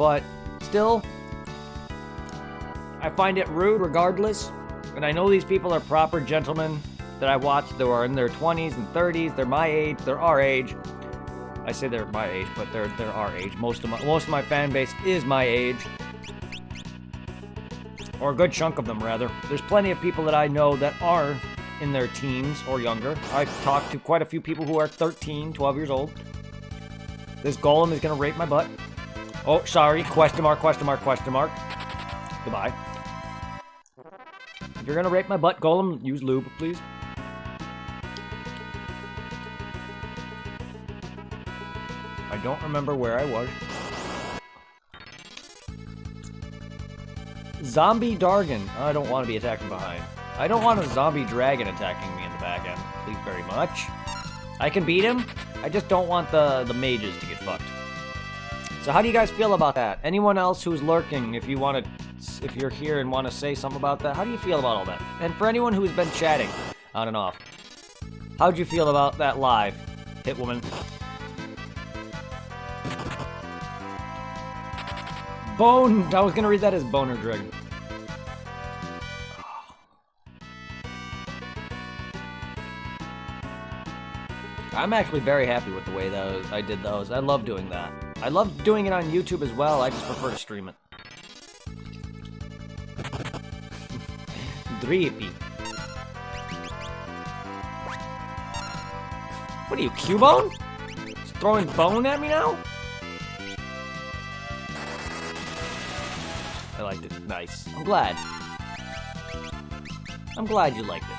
but still, I find it rude regardless. And I know these people are proper gentlemen that I watch that are in their 20s and 30s. They're my age. They're our age. I say they're my age, but they're our age. Most of my fan base is my age. Or a good chunk of them, rather. There's plenty of people that I know that are in their teens or younger. I've talked to quite a few people who are 13, 12 years old. This golem is going to rape my butt. Oh, sorry. Question mark, question mark, question mark. Goodbye. If you're going to rape my butt, golem, use lube, please. I don't remember where I was. Zombie Dargan. I don't want to be attacked from behind. I don't want a zombie dragon attacking me in the back end. Please very much. I can beat him. I just don't want the mages to get fucked. So how do you guys feel about that? Anyone else who's lurking, if you're here and want to say something about that, how do you feel about all that? And for anyone who's been chatting on and off, how'd you feel about that live? Hit woman. Bone! I was gonna read that as Boner Dragon. I'm actually very happy with the way that I did those. I love doing that. I love doing it on YouTube as well. I just prefer to stream it. Drippy. What are you, Cubone? Just throwing bone at me now? I liked it. Nice. I'm glad. I'm glad you liked it.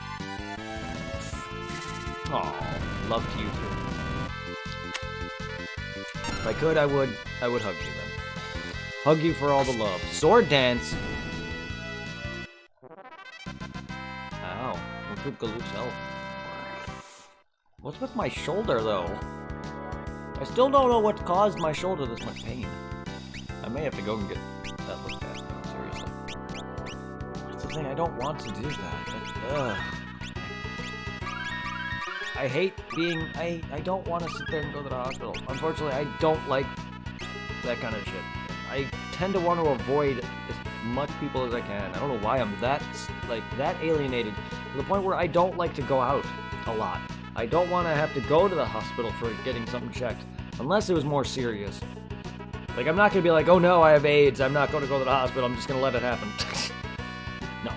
Aw. Love to you too. If I could, I would hug you then. Hug you for all the love. Sword dance. Ow. What's with Galoot's health? What's with my shoulder though? I still don't know what caused my shoulder this much pain. I may have to go and get that looked at. No, seriously. That's the thing. I don't want to do that. Ugh. I hate being, I don't want to sit there and go to the hospital. Unfortunately, I don't like that kind of shit. I tend to want to avoid as much people as I can. I don't know why I'm that alienated to the point where I don't like to go out a lot. I don't want to have to go to the hospital for getting something checked, unless it was more serious. Like, I'm not going to be like, oh no, I have AIDS, I'm not going to go to the hospital, I'm just going to let it happen. No.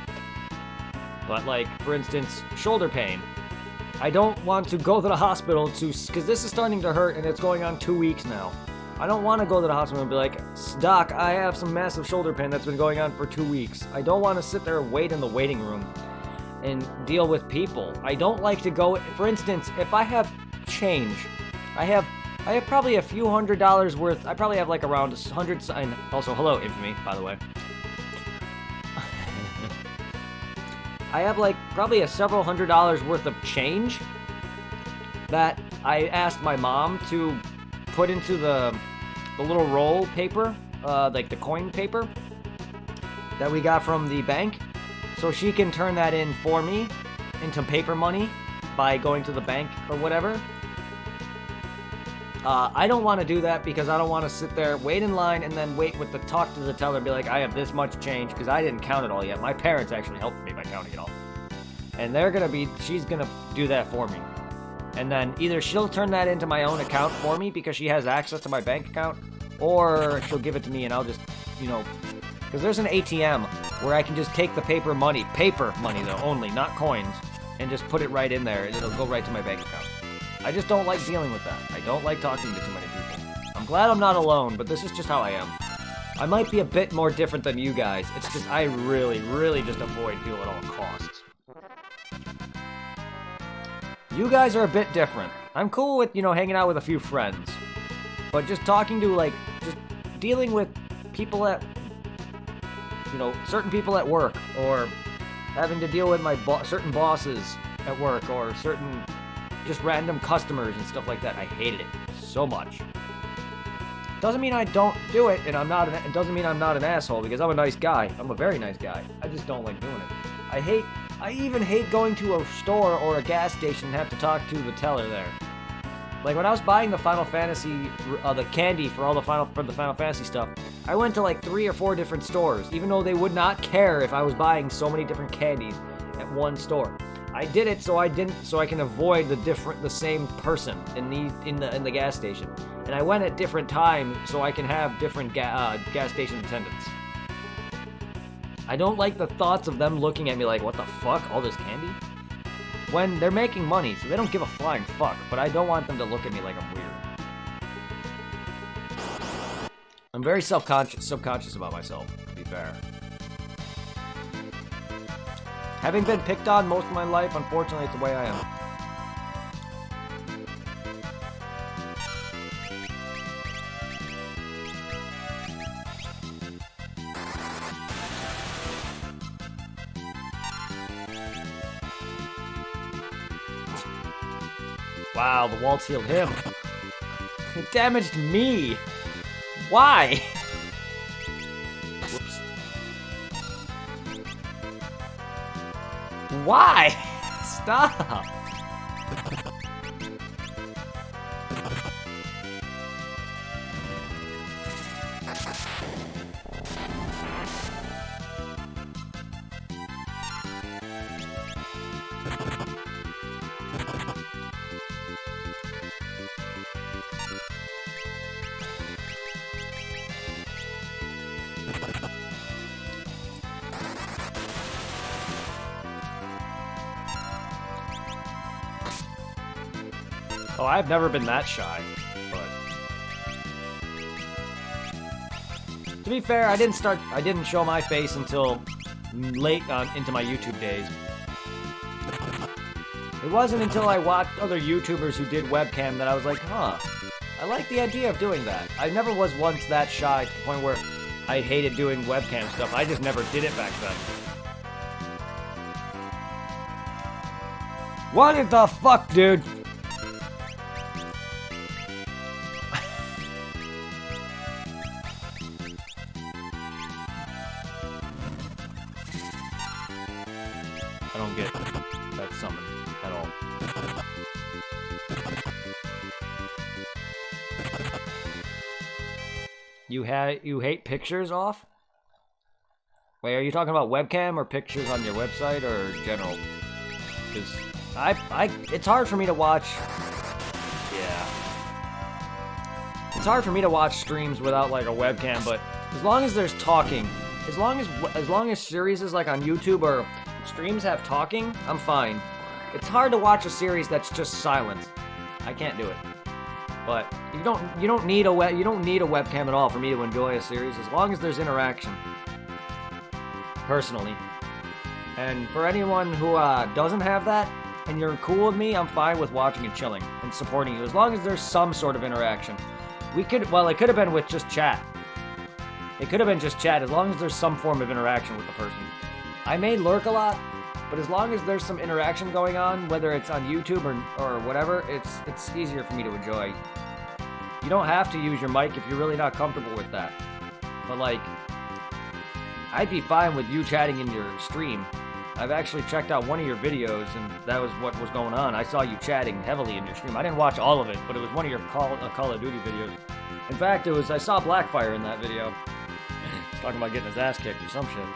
But like, for instance, shoulder pain. I don't want to go to the hospital because this is starting to hurt and it's going on 2 weeks now. I don't want to go to the hospital and be like, Doc, I have some massive shoulder pain that's been going on for 2 weeks. I don't want to sit there and wait in the waiting room and deal with people. I don't like to go, for instance, if I have change, I have probably a few $100s worth, I probably have like around 100, and also, hello, Infamy, by the way. I have like probably a several $100s worth of change that I asked my mom to put into the little roll paper, like the coin paper that we got from the bank, so she can turn that in for me into paper money by going to the bank or whatever. I don't want to do that because I don't want to sit there, wait in line, and then wait with the talk to the teller and be like, I have this much change, because I didn't count it all yet. My parents actually helped me by counting it all. And she's gonna do that for me. And then either she'll turn that into my own account for me because she has access to my bank account, or she'll give it to me and I'll just, because there's an ATM where I can just take the paper money though, only, not coins, and just put it right in there and it'll go right to my bank account. I just don't like dealing with that. I don't like talking to too many people. I'm glad I'm not alone, but this is just how I am. I might be a bit more different than you guys. It's just I really, really just avoid people at all costs. You guys are a bit different. I'm cool with, hanging out with a few friends. But just talking to, just dealing with people at, certain people at work, or having to deal with my certain bosses at work, or certain just random customers and stuff like that. I hated it so much. Doesn't mean I don't do it, and it doesn't mean I'm not an asshole, because I'm a nice guy. I'm a very nice guy. I just don't like doing it. I even hate going to a store or a gas station and have to talk to the teller there. Like when I was buying the Final Fantasy, the candy for the Final Fantasy stuff, I went to like 3 or 4 different stores, even though they would not care if I was buying so many different candies at one store. I did it so I can avoid the same person in the gas station. And I went at different times so I can have different gas station attendants. I don't like the thoughts of them looking at me like, what the fuck, all this candy? When they're making money, so they don't give a flying fuck, but I don't want them to look at me like I'm weird. I'm very subconscious about myself, to be fair. Having been picked on most of my life, unfortunately, it's the way I am. Wow, the waltz healed him. It damaged me. Why? Whoops. Why? Stop. Oh, I've never been that shy, but to be fair, I didn't show my face until late into my YouTube days. It wasn't until I watched other YouTubers who did webcam that I was like, huh, I like the idea of doing that. I never was once that shy to the point where I hated doing webcam stuff. I just never did it back then. What the fuck, dude? I don't get that summon at all. You hate pictures off? Wait, are you talking about webcam or pictures on your website or general? Because it's hard for me to watch. Yeah. It's hard for me to watch streams without like a webcam, but as long as there's talking, as long as series is like on YouTube or streams have talking, I'm fine. It's hard to watch a series that's just silent. I can't do it. But you don't need a webcam at all for me to enjoy a series as long as there's interaction. Personally. And for anyone who doesn't have that and you're cool with me, I'm fine with watching and chilling and supporting you as long as there's some sort of interaction. It could have been with just chat. It could have been just chat as long as there's some form of interaction with the person. I may lurk a lot, but as long as there's some interaction going on, whether it's on YouTube or whatever, it's easier for me to enjoy. You don't have to use your mic if you're really not comfortable with that. But like, I'd be fine with you chatting in your stream. I've actually checked out one of your videos, and that was what was going on. I saw you chatting heavily in your stream. I didn't watch all of it, but it was one of your Call of Duty videos. In fact, I saw Blackfire in that video. Talking about getting his ass kicked or some shit.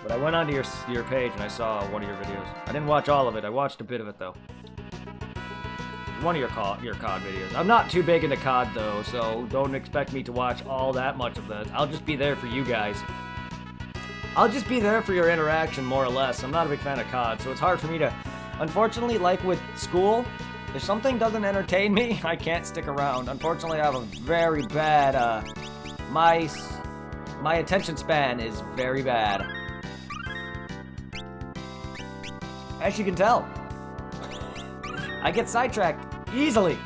But I went onto your page and I saw one of your videos. I didn't watch all of it. I watched a bit of it though. One of your COD videos. I'm not too big into COD though, so don't expect me to watch all that much of that. I'll just be there for you guys. I'll just be there for your interaction, more or less. I'm not a big fan of COD, so it's hard for me to... Unfortunately, like with school, if something doesn't entertain me, I can't stick around. Unfortunately, I have a very bad... My attention span is very bad. As you can tell. I get sidetracked easily.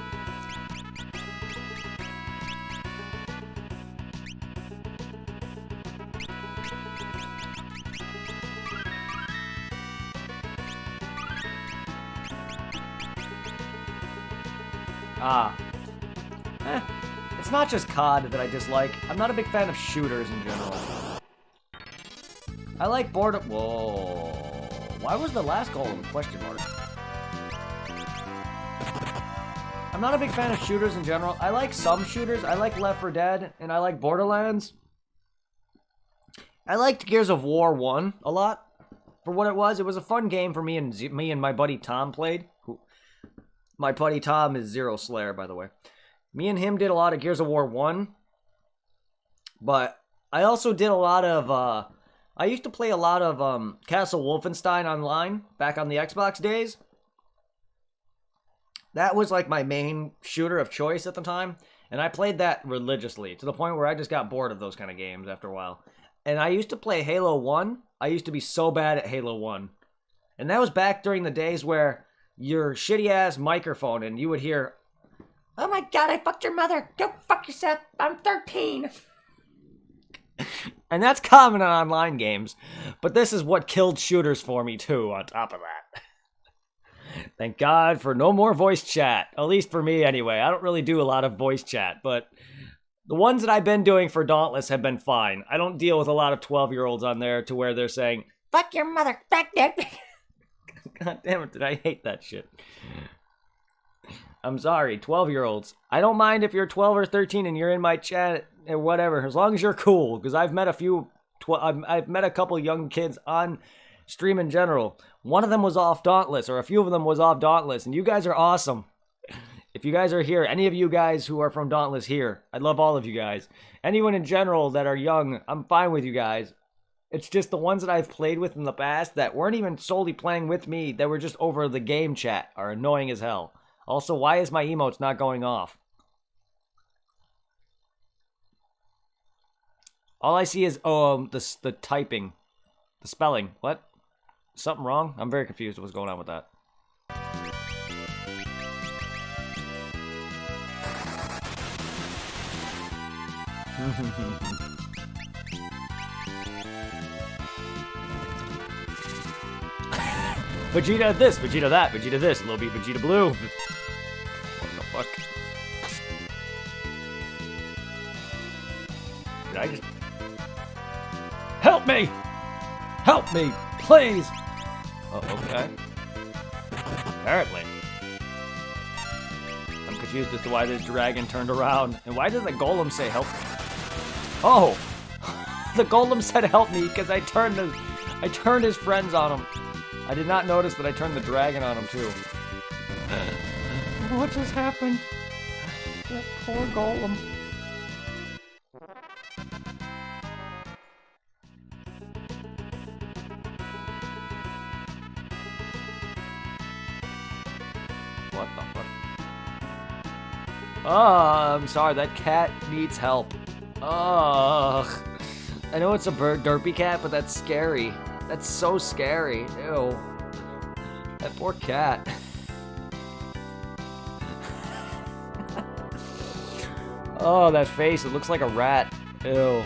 It's not just COD that I dislike. I'm not a big fan of shooters in general. I like boredom. Whoa. Why was the last golem question mark? I'm I'm not a big fan of shooters in general. I like some shooters. I like Left 4 Dead, and I like Borderlands. I liked Gears of War 1 a lot. For what it was a fun game for me and my buddy Tom played. My buddy Tom is Zero Slayer, by the way. Me and him did a lot of Gears of War 1. But I also did a lot of, I used to play a lot of Castle Wolfenstein online back on the Xbox days. That was like my main shooter of choice at the time. And I played that religiously to the point where I just got bored of those kind of games after a while. And I used to play Halo 1. I used to be so bad at Halo 1. And that was back during the days where your shitty-ass microphone and you would hear, "Oh my god, I fucked your mother. Go fuck yourself. I'm 13. And that's common on online games. But this is what killed shooters for me, too, on top of that. Thank God for no more voice chat. At least for me, anyway. I don't really do a lot of voice chat, but the ones that I've been doing for Dauntless have been fine. I don't deal with a lot of 12-year-olds on there to where they're saying, "Fuck your mother, fuck that." God damn it, did I hate that shit. I'm sorry, 12-year-olds. I don't mind if you're 12 or 13 and you're in my chat or whatever, as long as you're cool, because I've met I've met a couple young kids on stream in general. One of them was off Dauntless, or a few of them was off Dauntless, and you guys are awesome. If you guys are here, any of you guys who are from Dauntless here, I love all of you guys. Anyone in general that are young, I'm fine with you guys. It's just the ones that I've played with in the past that weren't even solely playing with me, that were just over the game chat, are annoying as hell. Also, why is my emotes not going off? All I see is, the typing. The spelling. What? Something wrong? I'm very confused what's going on with that. Vegeta this, Vegeta that, Vegeta this, Lil B, Vegeta blue. What the fuck? Did I just... Help me! Help me, please! Oh, okay. Apparently. I'm confused as to why this dragon turned around. And why did the golem say help me? Oh! The golem said help me because I turned his friends on him. I did not notice that I turned the dragon on him too. What just happened? That poor golem. What the fuck? Oh, I'm sorry, that cat needs help. Ugh. I know it's a derpy cat, but that's scary. That's so scary. Ew. That poor cat. Oh, that face. It looks like a rat. Ew.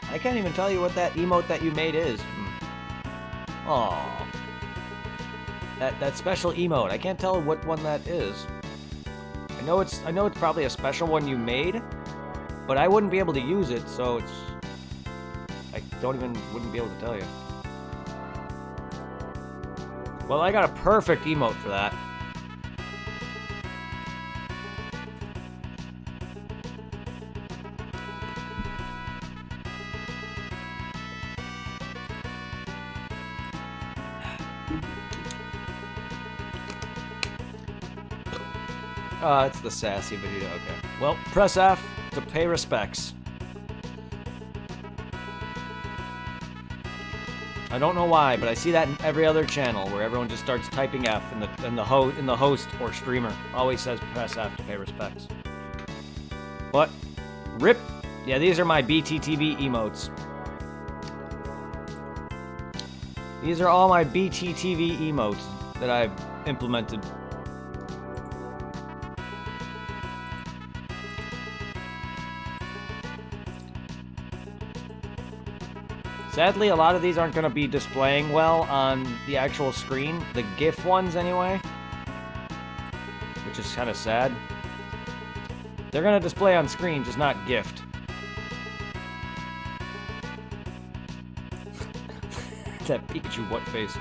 I can't even tell you what that emote that you made is. Aww. That special emote. I can't tell what one that is. I know it's probably a special one you made, but I wouldn't be able to use it, so it's... I wouldn't be able to tell you. Well, I got a perfect emote for that. It's the sassy Vegeta, okay. Well, press F to pay respects. I don't know why, but I see that in every other channel where everyone just starts typing F and the host or streamer always says press F to pay respects. What? RIP? Yeah, these are my BTTV emotes. These are all my BTTV emotes that I've implemented. Sadly, a lot of these aren't going to be displaying well on the actual screen. The GIF ones, anyway. Which is kind of sad. They're going to display on screen, just not gift. That Pikachu what face.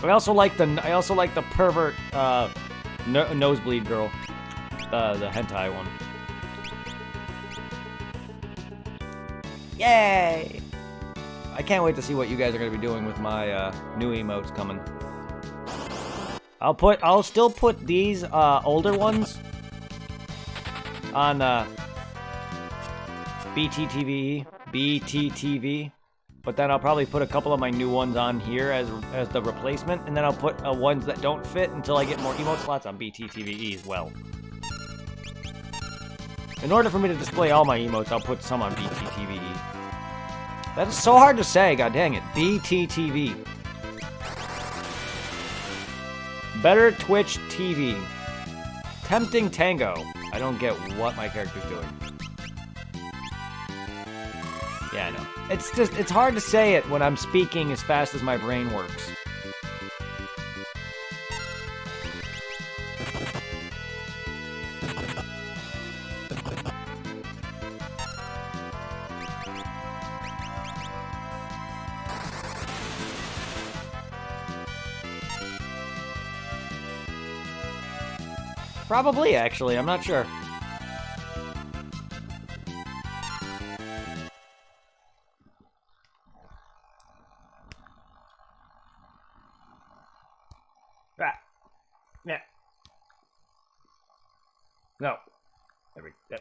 I also like the pervert nosebleed girl. The hentai one. Yay! I can't wait to see what you guys are going to be doing with my new emotes coming. I'll still put these older ones on BTTV, but then I'll probably put a couple of my new ones on here as the replacement, and then I'll put ones that don't fit until I get more emote slots on BTTVE as well. In order for me to display all my emotes, I'll put some on BTTVE. That is so hard to say, god dang it. BTTV. Better Twitch TV. Tempting Tango. I don't get what my character's doing. Yeah, I know. It's hard to say it when I'm speaking as fast as my brain works. Probably, actually. I'm not sure. Ah. Yeah. No. There we go.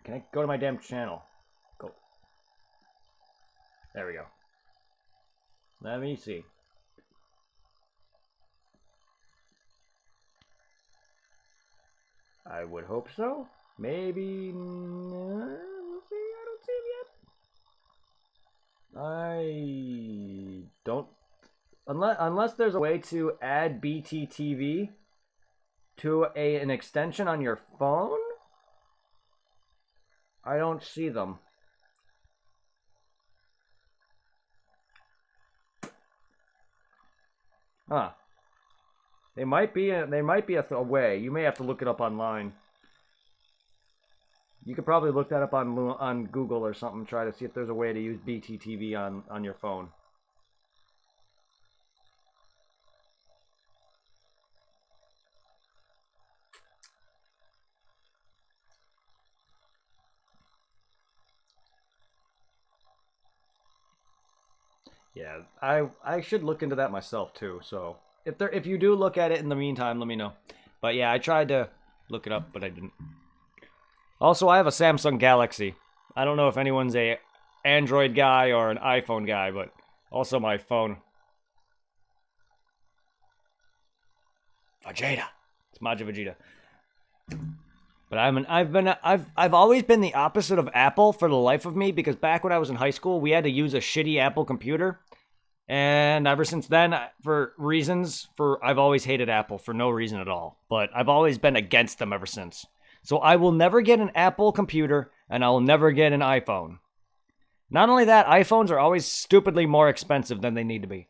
Can I go to my damn channel? Go. There we go. Let me see. I would hope so. Maybe. We'll see. I don't see him yet. I don't. Unless there's a way to add BTTV to an extension on your phone, I don't see them. Huh. They might be a way. You may have to look it up online. You could probably look that up on Google or something. Try to see if there's a way to use BTTV on your phone. Yeah, I should look into that myself too. So. If you do look at it in the meantime, let me know. But yeah, I tried to look it up, but I didn't. Also, I have a Samsung Galaxy. I don't know if anyone's a Android guy or an iPhone guy, but also my phone. Vegeta. It's Majin Vegeta. But I've always been the opposite of Apple for the life of me, because back when I was in high school, we had to use a shitty Apple computer. And ever since then, I've always hated Apple for no reason at all. But I've always been against them ever since. So I will never get an Apple computer, and I will never get an iPhone. Not only that, iPhones are always stupidly more expensive than they need to be.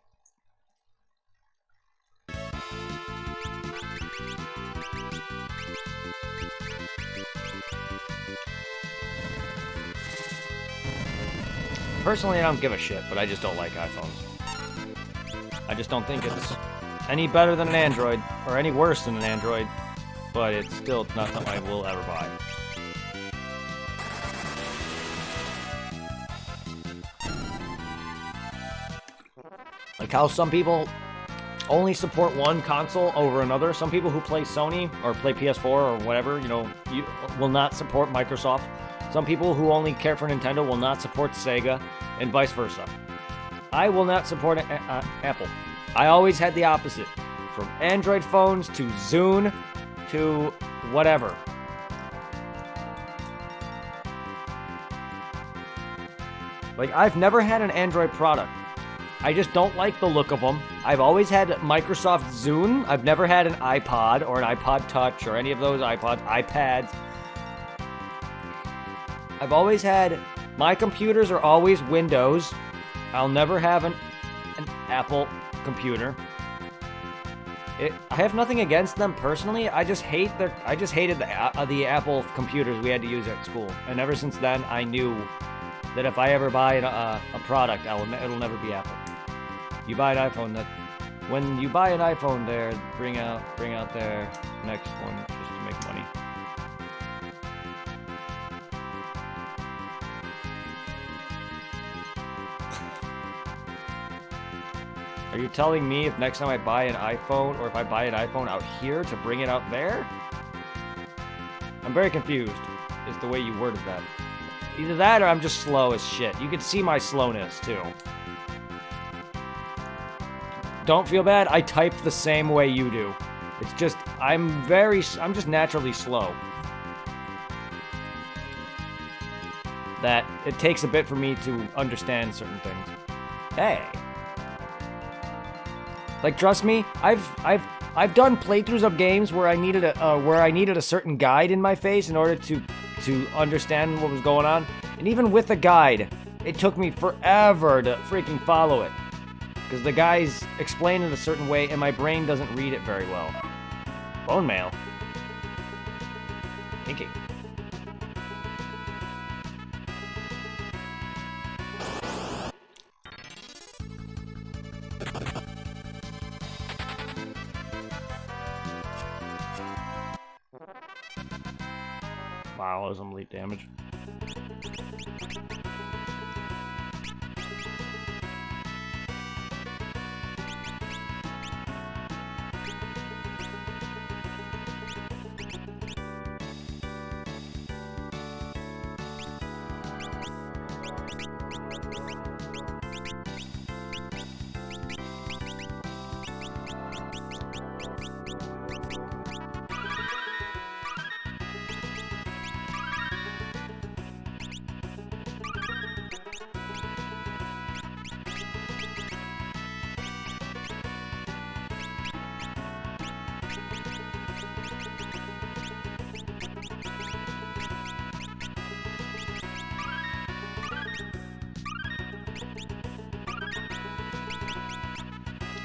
Personally, I don't give a shit, but I just don't like iPhones. I just don't think it's any better than an Android, or any worse than an Android, but it's still not something I will ever buy. Like how some people only support one console over another. Some people who play Sony or play PS4 or whatever, you will not support Microsoft. Some people who only care for Nintendo will not support Sega, and vice versa. I will not support Apple. I always had the opposite. From Android phones to Zune to whatever. Like, I've never had an Android product. I just don't like the look of them. I've always had Microsoft Zune. I've never had an iPod or an iPod Touch or any of those iPads. I've always had My computers are always Windows. I'll never have an Apple computer. I have nothing against them personally. I just hated the Apple computers we had to use at school. And ever since then, I knew that if I ever buy a product, it'll never be Apple. You buy an iPhone, when you buy an iPhone, there bring out their next one just to make money. Are you telling me if next time I buy an iPhone, or if I buy an iPhone out here, to bring it out there? I'm very confused, is the way you worded that. Either that, or I'm just slow as shit. You can see my slowness, too. Don't feel bad, I type the same way you do. It's just, I'm just naturally slow. That it takes a bit for me to understand certain things. Hey. Like, trust me, I've done playthroughs of games where I needed a certain guide in my face in order to understand what was going on. And even with the guide, it took me forever to freaking follow it. Because the guys explain it a certain way, and my brain doesn't read it very well. Bone mail. Kinky. Wow, that was some elite damage.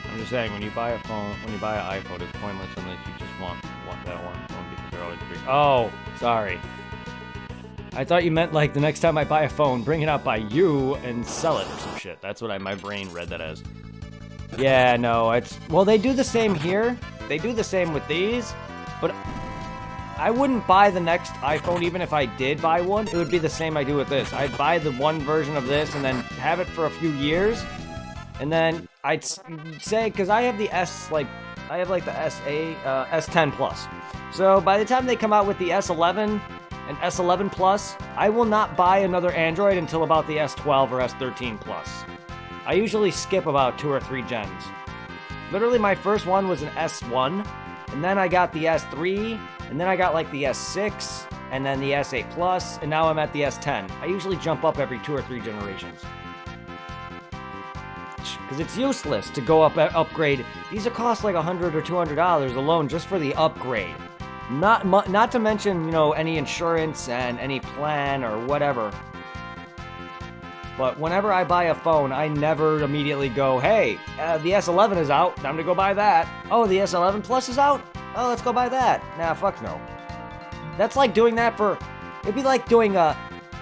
I'm just saying, when you buy an iPhone, it's pointless unless you just want that one because they're always free. Oh, sorry. I thought you meant like the next time I buy a phone, bring it out by you and sell it or some shit. That's what my brain read that as. Yeah, no, well, they do the same here. They do the same with these, but I wouldn't buy the next iPhone even if I did buy one. It would be the same I do with this. I'd buy the one version of this and then have it for a few years. And then I'd say, because I have the I have like the S10 Plus. So by the time they come out with the S11 and S11 Plus, I will not buy another Android until about the S12 or S13 Plus. I usually skip about 2 or 3 gens. Literally my first one was an S1, and then I got the S3, and then I got like the S6, and then the S8 Plus, and now I'm at the S10. I usually jump up every 2 or 3 generations. Because it's useless to go upgrade. These cost like $100 or $200 alone just for the upgrade. Not to mention, you know, any insurance and any plan or whatever. But whenever I buy a phone, I never immediately go, hey, the S11 is out, time to go buy that. Oh, the S11 Plus is out? Oh, let's go buy that. Nah, fuck no. That's like doing that it'd be like doing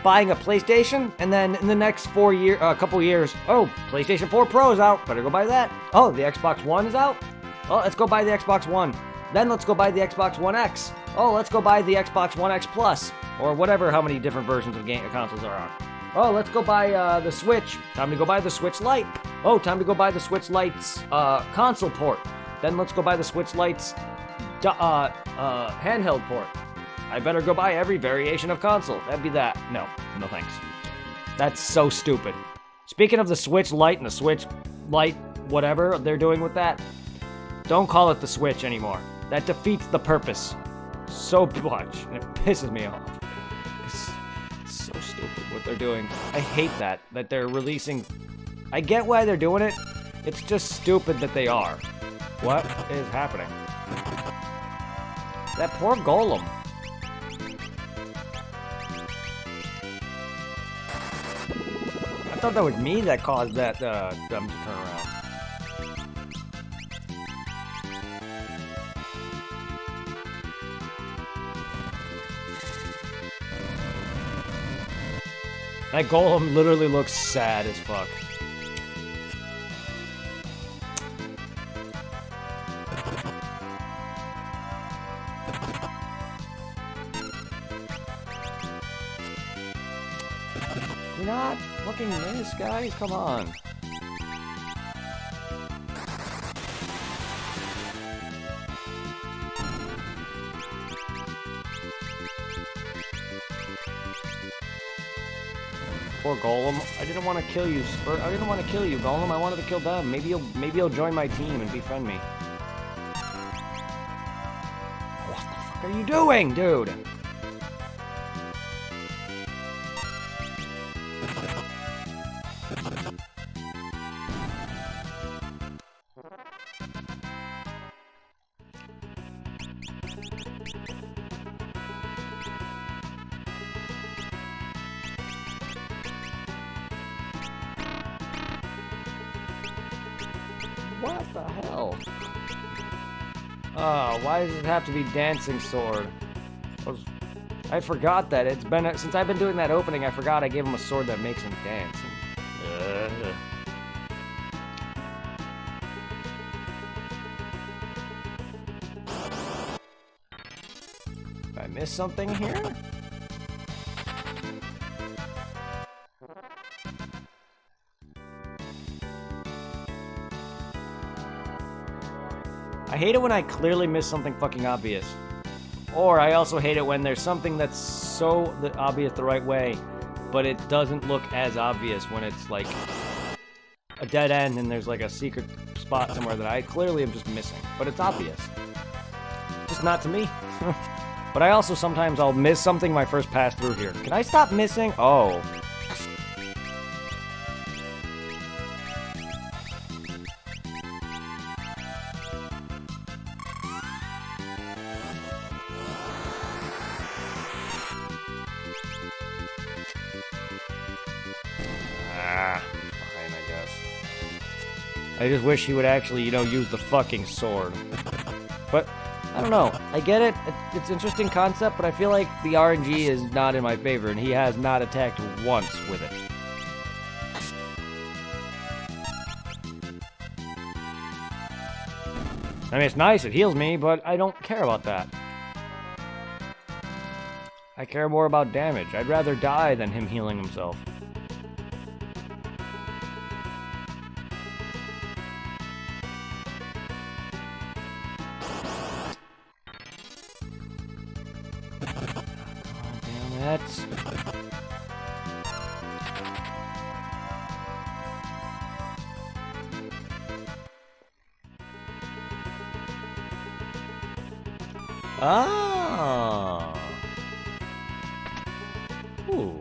buying a PlayStation, and then in the next couple years, oh, PlayStation 4 Pro is out, better go buy that. Oh, the Xbox One is out? Oh, let's go buy the Xbox One. Then let's go buy the Xbox One X. Oh, let's go buy the Xbox One X Plus, or whatever, how many different versions of consoles are on. Oh, let's go buy the Switch. Time to go buy the Switch Lite. Oh, time to go buy the Switch Lite's console port. Then let's go buy the Switch Lite's handheld port. I better go buy every variation of console. That'd be that. No thanks. That's so stupid. Speaking of the Switch Lite and the Switch Lite, whatever they're doing with that, don't call it the Switch anymore. That defeats the purpose so much, and it pisses me off. It's so stupid what they're doing. I hate that they're releasing. I get why they're doing it. It's just stupid that they are. What is happening? That poor golem. thought that was me that caused that them to turn around. That golem literally looks sad as fuck. You're not fucking miss, guys. Come on. Poor Golem. I didn't want to kill you, I didn't want to kill you, Golem. I wanted to kill them. Maybe you'll join my team and befriend me. What the fuck are you doing, dude? What the hell? Oh, why does it have to be dancing sword? I forgot that. It's been since I've been doing that opening, I forgot I gave him a sword that makes him dance. Did I miss something here? I hate it when I clearly miss something fucking obvious. Or I also hate it when there's something that's so obvious the right way, but it doesn't look as obvious when it's like a dead end and there's like a secret spot somewhere that I clearly am just missing. But it's obvious. Just not to me. But I also sometimes I'll miss something my first pass through here. Can I stop missing? Oh. Fine, I guess. I just wish he would actually, use the fucking sword. But, I don't know. I get it. It's an interesting concept, but I feel like the RNG is not in my favor, and he has not attacked once with it. I mean, it's nice, it heals me, but I don't care about that. I care more about damage. I'd rather die than him healing himself. That's... Ah. Ooh.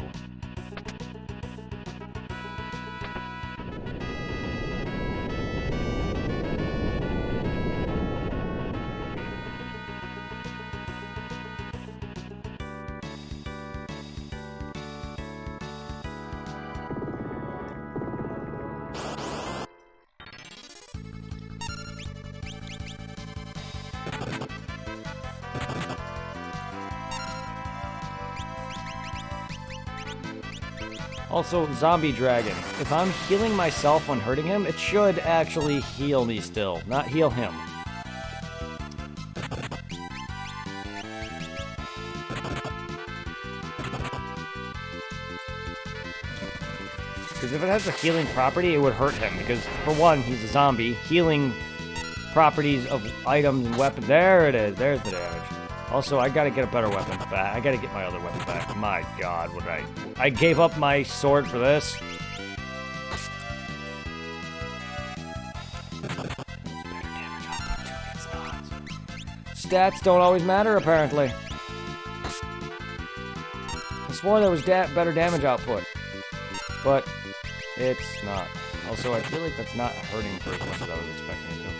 Also, Zombie Dragon. If I'm healing myself when hurting him, it should actually heal me still, not heal him. Because if it has a healing property, it would hurt him. Because, for one, he's a zombie. Healing properties of items and weapons. There it is. There's the damage. Also, I gotta get a better weapon back. I gotta get my other weapon back. My god, what did I gave up my sword for this? Stats don't always matter, apparently. I swore there was better damage output. But it's not. Also, I feel like that's not hurting for as much as I was expecting it to.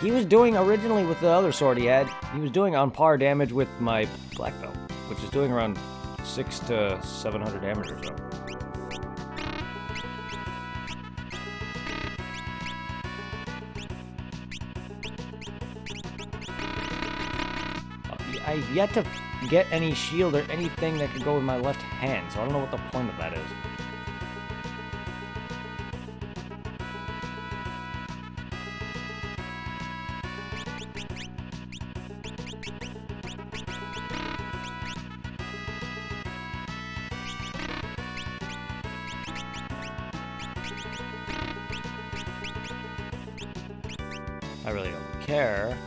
He was doing originally with the other sword he had, he was doing on par damage with my black belt, which is doing around 600 to 700 damage or so. I've yet to get any shield or anything that could go with my left hand, so I don't know what the point of that is. I really don't care.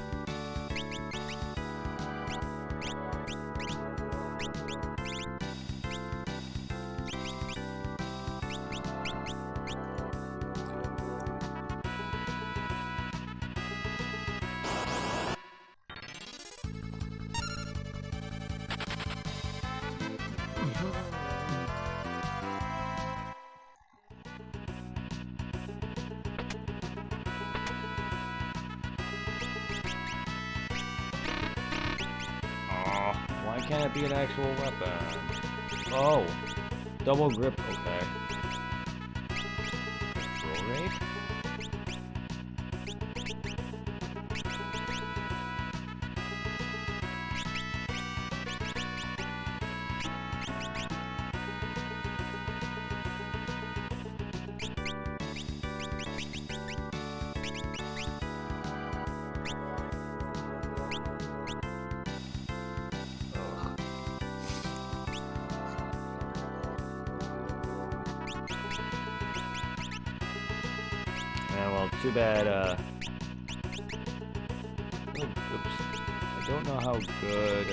Why can't it be an actual weapon? Oh, double grip, okay. Control rate? Yeah, well, too bad, oops. I don't know how good, I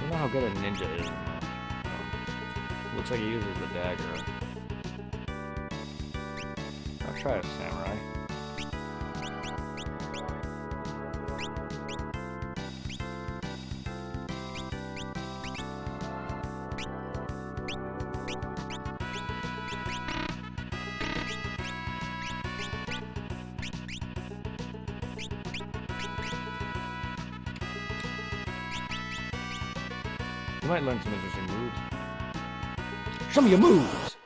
don't know how good a ninja is. Looks like he uses the dagger. I'll try a samurai. You might learn some interesting moves. Some of your moves!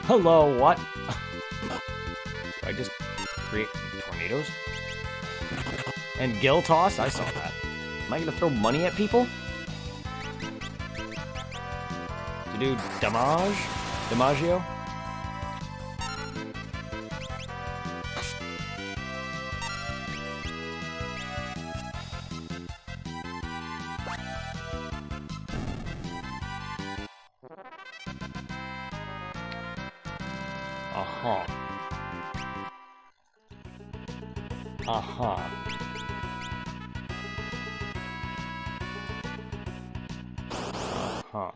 Hello, what? I just create tornadoes? And Gil Toss? I saw that. Am I gonna throw money at people? To do damage? Damaggio? Uh-huh. Uh-huh. Huh.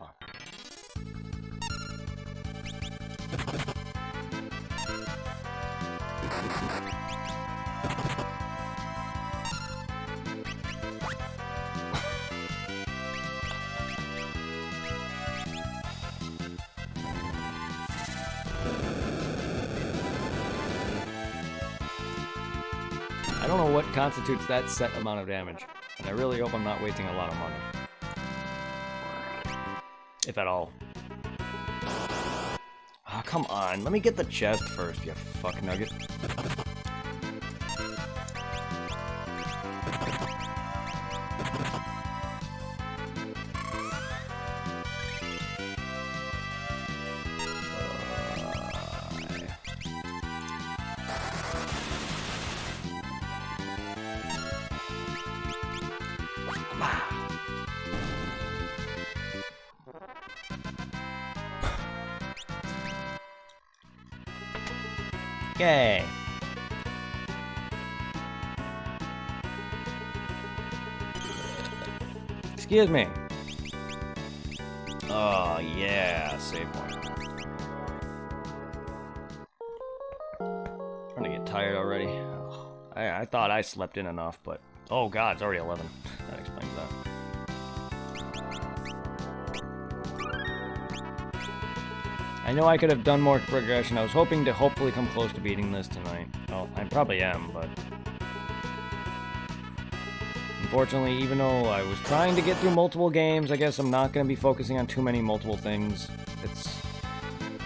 I don't know what constitutes that set amount of damage, and I really hope I'm not wasting a lot of money. If at all. Oh, come on. Let me get the chest first, you fuck nugget. Yay. Excuse me. Oh, yeah, save point. I'm gonna get tired already. I thought I slept in enough, but... Oh god, it's already 11. That explains that. I know I could have done more progression. I was hoping to hopefully come close to beating this tonight. Well, I probably am, but... Unfortunately, even though I was trying to get through multiple games, I guess I'm not going to be focusing on too many multiple things. It's...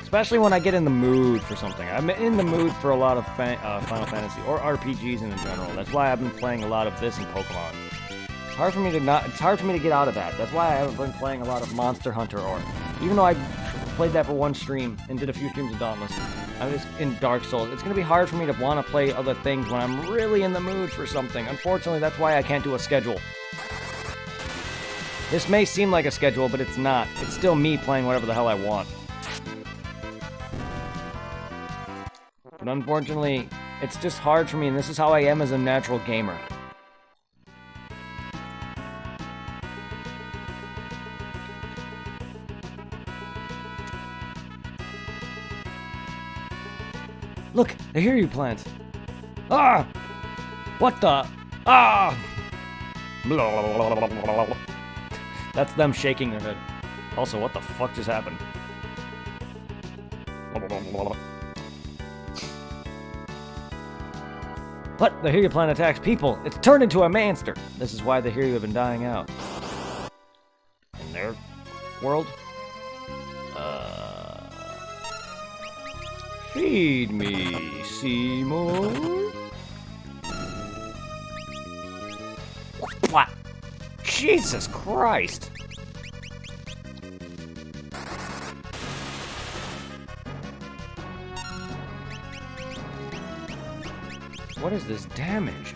Especially when I get in the mood for something. I'm in the mood for a lot of Final Fantasy, or RPGs in general. That's why I've been playing a lot of this in Pokemon. It's hard for me to get out of that. That's why I haven't been playing a lot of Monster Hunter, or... Even though I played that for one stream, and did a few streams of Dauntless, I was in Dark Souls. It's going to be hard for me to want to play other things when I'm really in the mood for something. Unfortunately, that's why I can't do a schedule. This may seem like a schedule, but it's not. It's still me playing whatever the hell I want. But unfortunately, it's just hard for me, and this is how I am as a natural gamer. Look, the Hiryu plants. Ah! What the? Ah! That's them shaking their head. Also, what the fuck just happened? What? The Hiryu plant attacks people. It's turned into a monster. This is why the Hiryu have been dying out. In their world? Feed me, Seymour. What? Jesus Christ. What is this damage?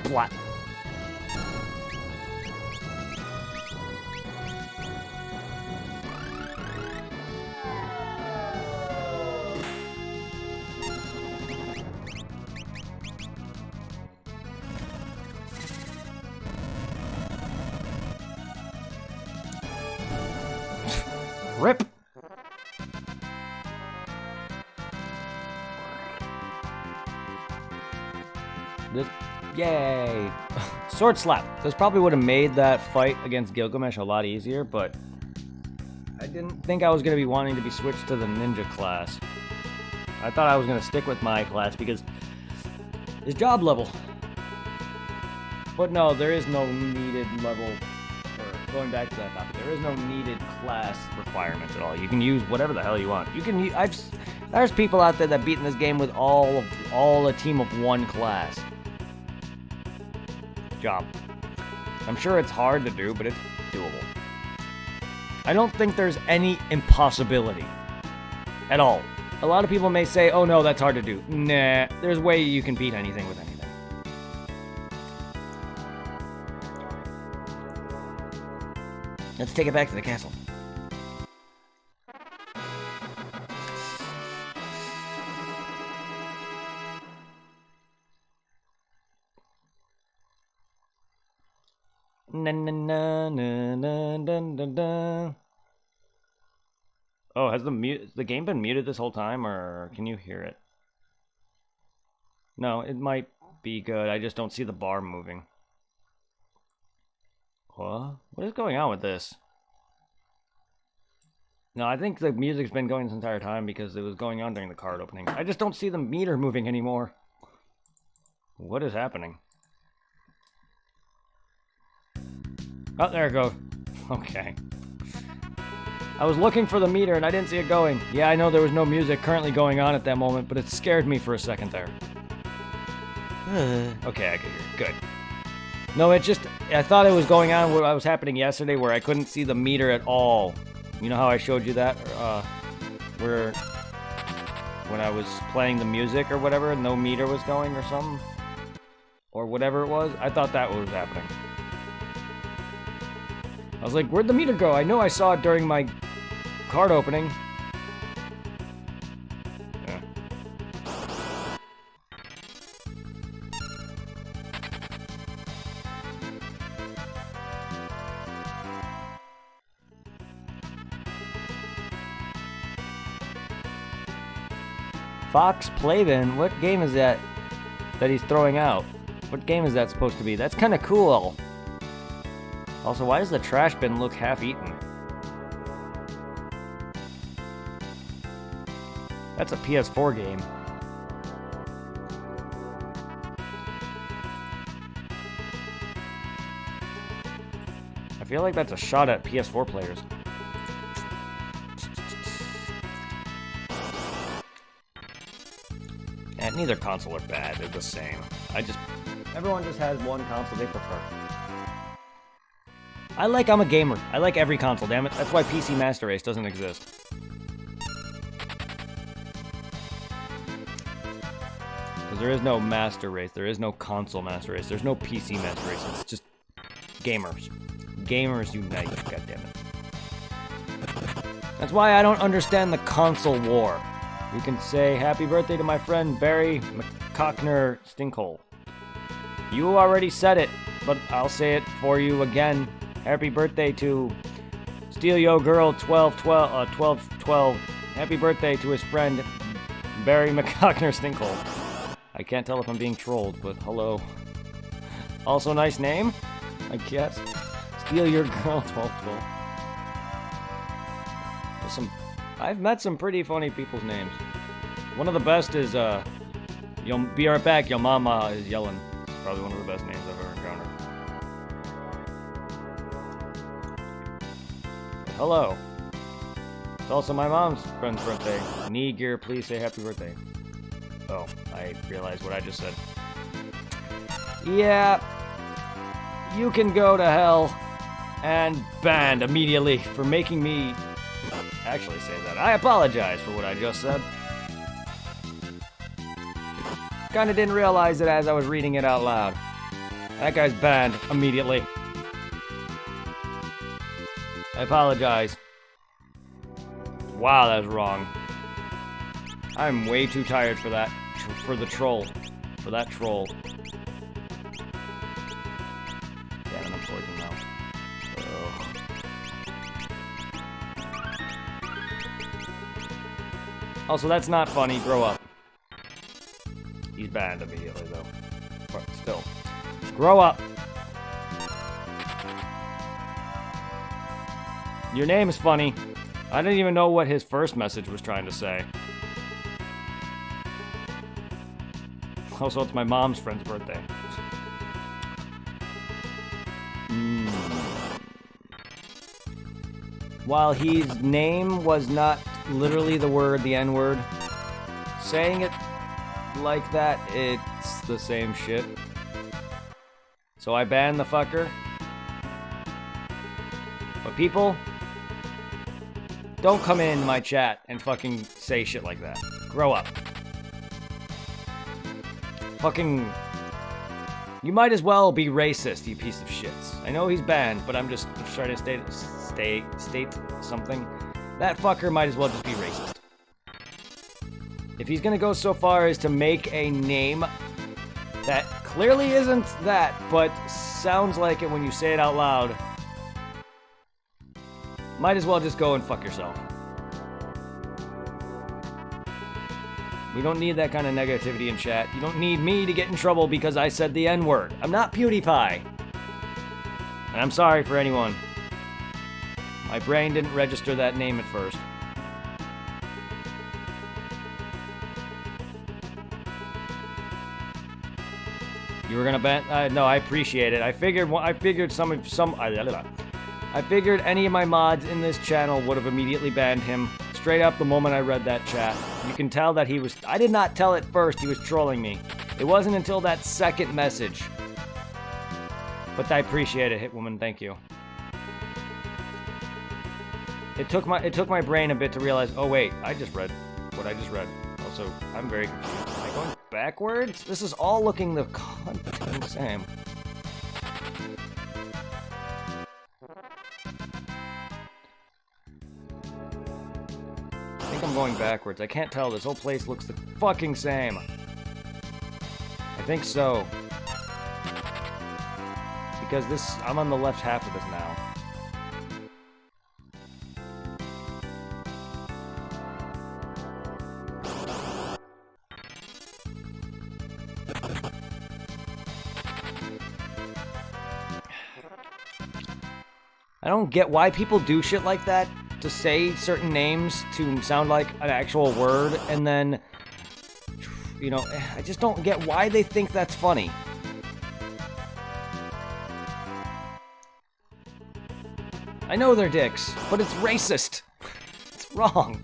What? Rip. This, yay! Sword Slap. This probably would have made that fight against Gilgamesh a lot easier, but I didn't think I was going to be wanting to be switched to the ninja class. I thought I was going to stick with my class because it's job level. But no, there is no needed level. Going back to that topic, there is no needed class requirements at all. You can use whatever the hell you want. You can. There's people out there that beat in this game with all a team of one class. Job. I'm sure it's hard to do, but it's doable. I don't think there's any impossibility at all. A lot of people may say, "Oh no, that's hard to do." Nah, there's a way you can beat anything with anything. Let's take it back to the castle. Na na na na na na na na. Oh, has the game been muted this whole time, or can you hear it? No, it might be good. I just don't see the bar moving. What? What is going on with this? No, I think the music's been going this entire time because it was going on during the card opening. I just don't see the meter moving anymore. What is happening? Oh, there it goes. Okay. I was looking for the meter and I didn't see it going. Yeah, I know there was no music currently going on at that moment, but it scared me for a second there. Okay, I could hear it. Good. No, it just... I thought it was going on what was happening yesterday where I couldn't see the meter at all. You know how I showed you that? Where when I was playing the music or whatever, no meter was going or something. Or whatever it was. I thought that was happening. I was like, where'd the meter go? I know I saw it during my card opening. Yeah. Fox Plavin? What game is that he's throwing out? What game is that supposed to be? That's kind of cool. Also, why does the trash bin look half-eaten? That's a PS4 game. I feel like that's a shot at PS4 players. And neither console are bad, they're the same. Everyone just has one console they prefer. I'm a gamer. I like every console, damn it. That's why PC Master Race doesn't exist. Because there is no Master Race, there is no console Master Race, there's no PC Master Race, it's just gamers. Gamers unite, goddammit. That's why I don't understand the console war. You can say happy birthday to my friend Barry McCockner Stinkhole. You already said it, but I'll say it for you again. Happy birthday to Steel Yo Girl 1212. Happy birthday to his friend Barry McCockner Stinkhole. I can't tell if I'm being trolled, but hello. Also nice name, I guess. Steel Your Girl 1212. I've met some pretty funny people's names. One of the best is, you'll be right back, your mama is yelling. It's probably one of the best names I've ever encountered. Hello. It's also my mom's friend's birthday. Neeger, please say happy birthday. Oh, I realized what I just said. Yeah. You can go to hell and banned immediately for making me actually say that. I apologize for what I just said. Kinda didn't realize it as I was reading it out loud. That guy's banned immediately. I apologize. Wow, that's wrong. I'm way too tired for that. For the troll. For that troll. Damn it, I'm poisoned now. Also, that's not funny. Grow up. He's banned immediately, though. But still. Grow up. Your name is funny. I didn't even know what his first message was trying to say. Also, it's my mom's friend's birthday. While his name was not literally the word, the N-word, saying it like that, it's the same shit. So I banned the fucker. But people, don't come in my chat and fucking say shit like that. Grow up. Fucking... You might as well be racist, you piece of shits. I know he's banned, but I'm just trying to state something. That fucker might as well just be racist. If he's gonna go so far as to make a name that clearly isn't that, but sounds like it when you say it out loud, might as well just go and fuck yourself. We don't need that kind of negativity in chat. You don't need me to get in trouble because I said the N-word. I'm not PewDiePie. And I'm sorry for anyone. My brain didn't register that name at first. You were gonna ban? No, I appreciate it. I figured any of my mods in this channel would have immediately banned him. Straight up the moment I read that chat. You can tell that he was... I did not tell it first he was trolling me. It wasn't until that second message. But I appreciate it, Hitwoman. Thank you. It took my brain a bit to realize, oh wait, I just read what I just read. so I'm very confused. Am I going backwards? This is all looking the goddamn same. I think I'm going backwards. I can't tell. This whole place looks the fucking same. I think so. Because this, I'm on the left half of this now. I don't get why people do shit like that, to say certain names to sound like an actual word, and then, you know, I just don't get why they think that's funny. I know they're dicks, but it's racist. It's wrong.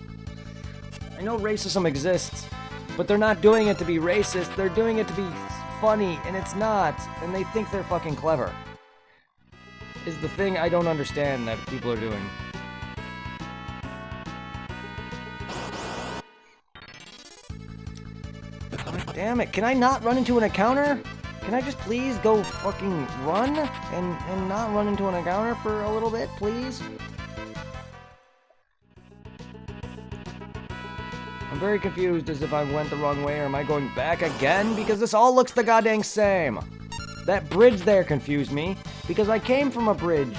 I know racism exists, but they're not doing it to be racist, they're doing it to be funny, and it's not, and they think they're fucking clever. Is the thing I don't understand that people are doing. God damn it, can I not run into an encounter? Can I just please go fucking run and not run into an encounter for a little bit, please? I'm very confused as if I went the wrong way, or am I going back again? Because this all looks the goddamn same. That bridge there confused me, because I came from a bridge.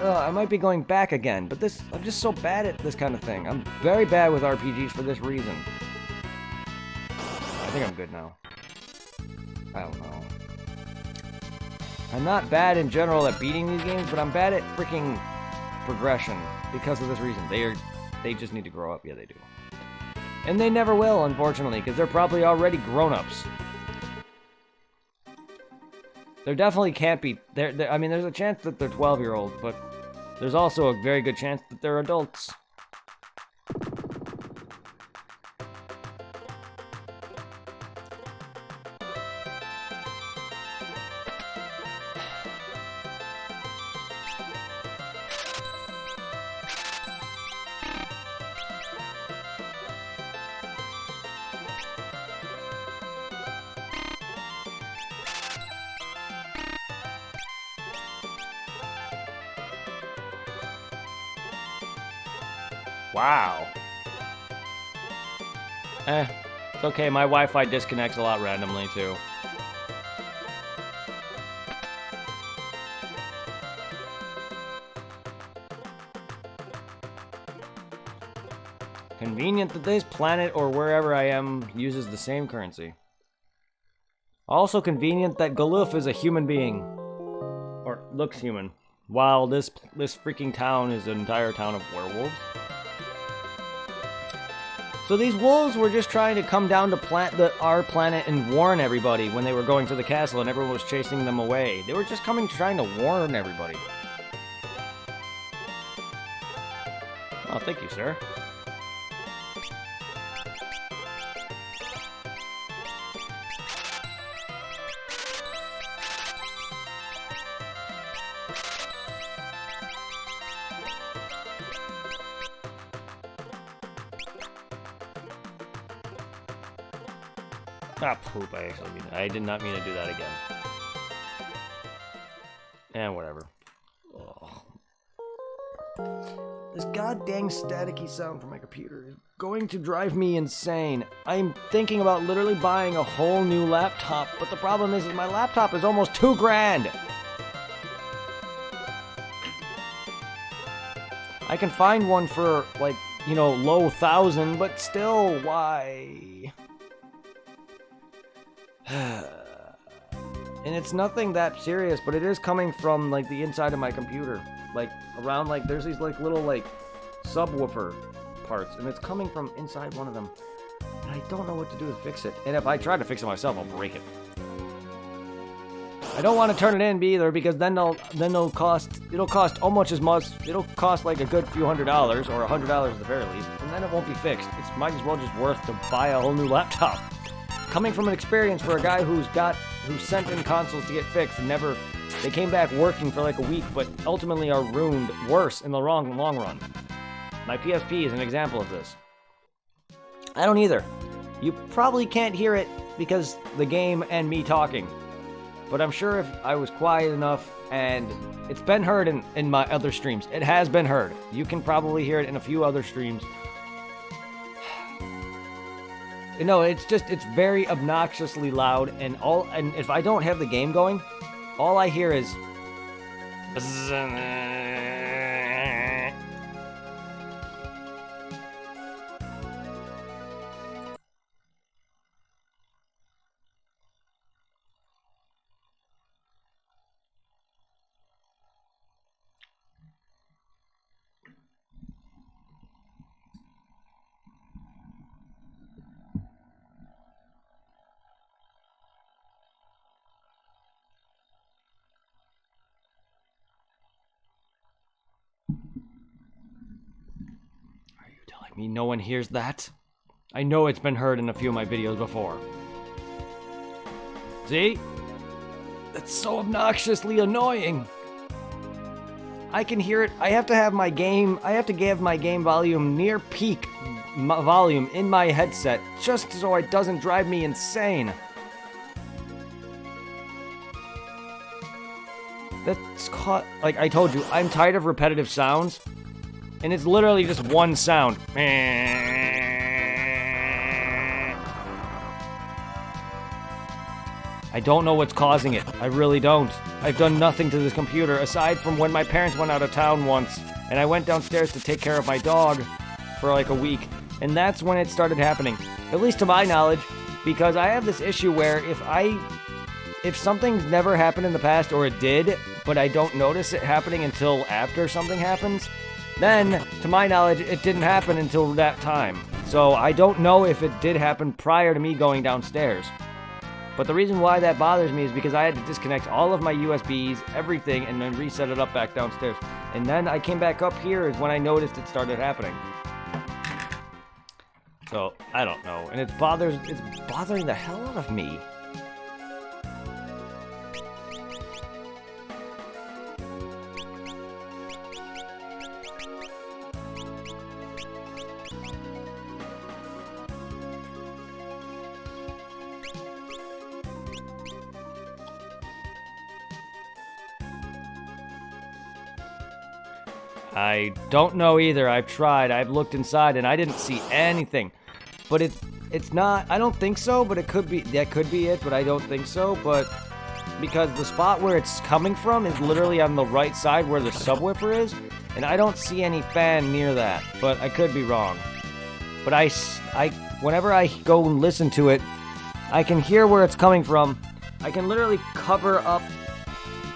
I might be going back again, but this, I'm just so bad at this kind of thing. I'm very bad with RPGs for this reason. I think I'm good now. I don't know. I'm not bad in general at beating these games, but I'm bad at freaking progression because of this reason. They just need to grow up. Yeah, they do. And they never will, unfortunately, because they're probably already grown-ups. There definitely can't be. I mean, there's a chance that they're 12-year-olds, but there's also a very good chance that they're adults. Wow. It's okay, my Wi-Fi disconnects a lot randomly, too. Convenient that this planet or wherever I am uses the same currency. Also convenient that Galuf is a human being. Or looks human. While this freaking town is an entire town of werewolves. So these wolves were just trying to come down to our planet and warn everybody when they were going to the castle and everyone was chasing them away. They were just trying to warn everybody. Oh, thank you, sir. Ah, poop, I did not mean to do that again. And whatever. Ugh. This goddamn staticky sound from my computer is going to drive me insane. I'm thinking about literally buying a whole new laptop, but the problem is my laptop is almost $2 grand. I can find one for, like, you know, low $1,000, but still, why? And it's nothing that serious, but it is coming from, like, the inside of my computer. Like, around, like, there's these, like, little, like, subwoofer parts, and it's coming from inside one of them. And I don't know what to do to fix it. And if I try to fix it myself, I'll break it. I don't want to turn it in either, because then it'll cost almost as much. It'll cost, like, a good few $100, or $100 at the very least, and then it won't be fixed. It's might as well just worth to buy a whole new laptop. Coming from an experience for a guy who sent in consoles to get fixed and they came back working for like a week, but ultimately are ruined worse in the long run. My PSP is an example of this. I don't either. You probably can't hear it because the game and me talking. But I'm sure if I was quiet enough, and it's been heard in my other streams. It has been heard. You can probably hear it in a few other streams. No, it's very obnoxiously loud, and if I don't have the game going, all I hear is telling me no one hears that? I know it's been heard in a few of my videos before. See? That's so obnoxiously annoying. I can hear it. I have to give my game volume near peak volume in my headset just so it doesn't drive me insane. That's caught, like I told you, I'm tired of repetitive sounds. And it's literally just one sound. I don't know what's causing it. I really don't. I've done nothing to this computer aside from when my parents went out of town once and I went downstairs to take care of my dog for like a week. And that's when it started happening. At least to my knowledge, because I have this issue where if something's never happened in the past, or it did, but I don't notice it happening until after something happens, then, to my knowledge, it didn't happen until that time. So I don't know if it did happen prior to me going downstairs. But the reason why that bothers me is because I had to disconnect all of my USBs, everything, and then reset it up back downstairs. And then I came back up here is when I noticed it started happening. So, I don't know. And it's bothering the hell out of me. I don't know either. I've tried. I've looked inside and I didn't see anything. But it's not, I don't think so, but it could be, that could be it, but I don't think so. But because the spot where it's coming from is literally on the right side where the subwoofer is, and I don't see any fan near that, but I could be wrong. But whenever I go and listen to it, I can hear where it's coming from. I can literally cover up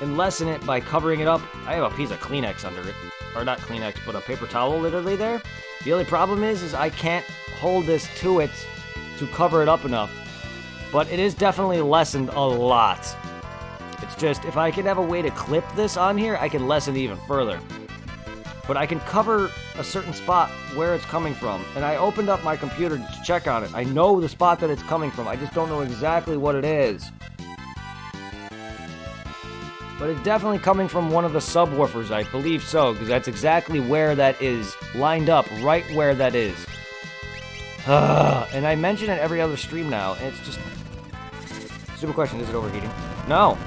and lessen it by covering it up. I have a piece of Kleenex under it. Or not Kleenex, but a paper towel literally there. The only problem is I can't hold this to it to cover it up enough. But it is definitely lessened a lot. It's just, if I could have a way to clip this on here, I can lessen it even further. But I can cover a certain spot where it's coming from. And I opened up my computer to check on it. I know the spot that it's coming from. I just don't know exactly what it is. But it's definitely coming from one of the subwoofers, I believe so, because that's exactly where that is, lined up, right where that is. And I mention it every other stream now, and it's just... Stupid question, is it overheating? No.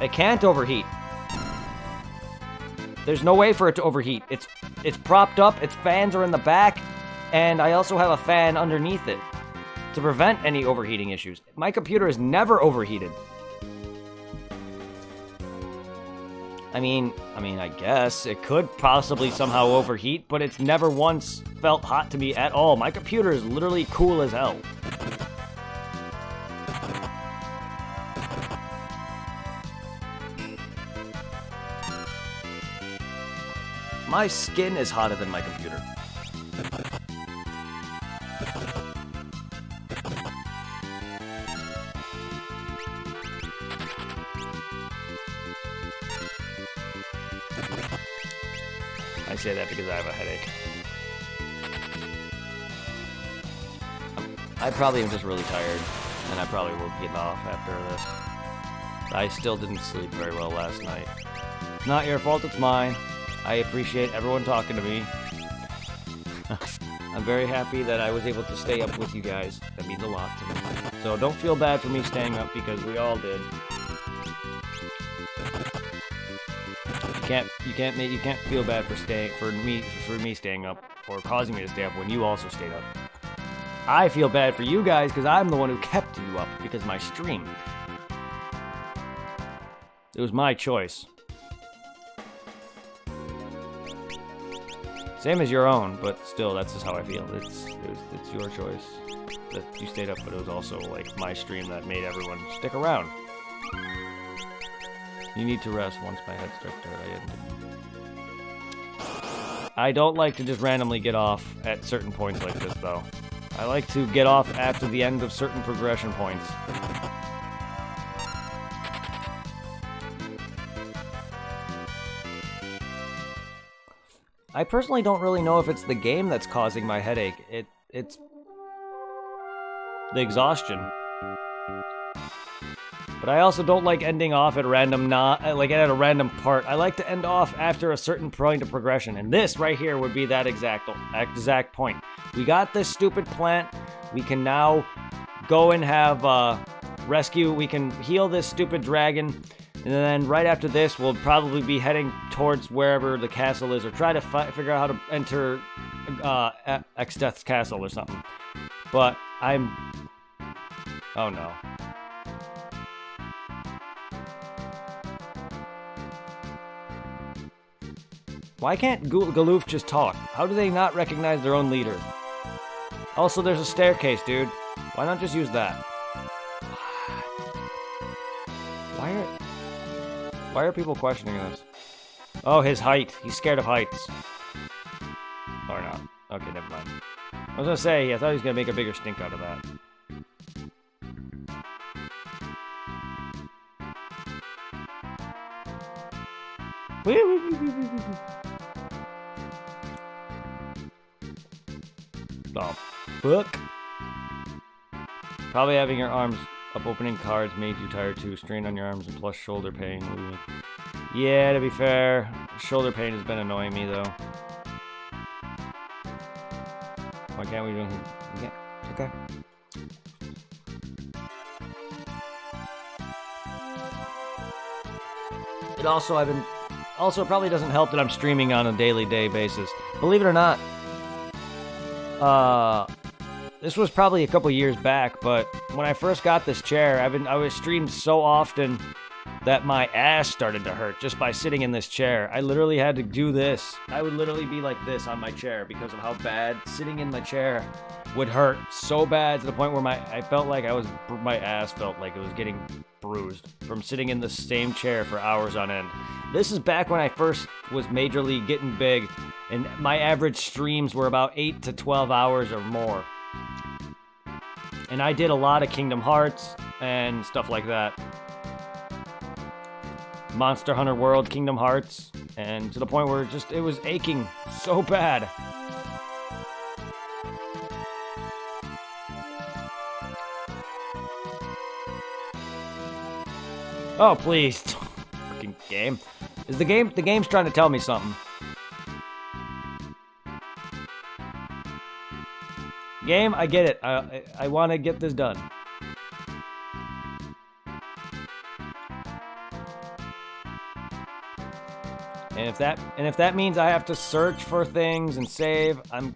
It can't overheat. There's no way for it to overheat. It's propped up, its fans are in the back, and I also have a fan underneath it to prevent any overheating issues. My computer is never overheated. I mean, I guess it could possibly somehow overheat, but it's never once felt hot to me at all. My computer is literally cool as hell. My skin is hotter than my computer. I say that because I have a headache. I probably am just really tired, and I probably will get off after this. I still didn't sleep very well last night. It's not your fault, it's mine. I appreciate everyone talking to me. I'm very happy that I was able to stay up with you guys. That means a lot to me. So don't feel bad for me staying up because we all did. You can't feel bad for me staying up or causing me to stay up when you also stayed up. I feel bad for you guys because I'm the one who kept you up because of my stream. It was my choice. Same as your own, but still, that's just how I feel. It's your choice that you stayed up, but it was also like my stream that made everyone stick around. You need to rest once my head starts to hurt. I don't like to just randomly get off at certain points like this, though. I like to get off after the end of certain progression points. I personally don't really know if it's the game that's causing my headache. It's the exhaustion. But I also don't like ending off at random at a random part. I like to end off after a certain point of progression, and this right here would be that exact point. We got this stupid plant. We can now go and have rescue. We can heal this stupid dragon. And then right after this, we'll probably be heading towards wherever the castle is, or try to figure out how to enter Exdeath's castle or something. But oh no. Why can't Galoof just talk? How do they not recognize their own leader? Also, there's a staircase, dude. Why not just use that? Why are people questioning this? Oh, his height. He's scared of heights. Or not. Okay, never mind. I was gonna say, I thought he was gonna make a bigger stink out of that. Oh, fuck. Probably having your arms up opening cards made you tired too. Strain on your arms and plus shoulder pain. Yeah, to be fair, shoulder pain has been annoying me though. Why can't we do anything? Yeah, okay. It also, it probably doesn't help that I'm streaming on a daily basis. Believe it or not, this was probably a couple years back, but when I first got this chair, I was streamed so often that my ass started to hurt just by sitting in this chair. I literally had to do this. I would literally be like this on my chair because of how bad sitting in my chair would hurt so bad to the point where my ass felt like it was getting bruised from sitting in the same chair for hours on end. This is back when I first was majorly getting big, and my average streams were about 8 to 12 hours or more. And I did a lot of Kingdom Hearts and stuff like that. Monster Hunter World, Kingdom Hearts, and to the point where it was aching so bad. Oh, please. Fucking game. The game's trying to tell me something. Game, I get it. I want to get this done. And if that means I have to search for things and save, the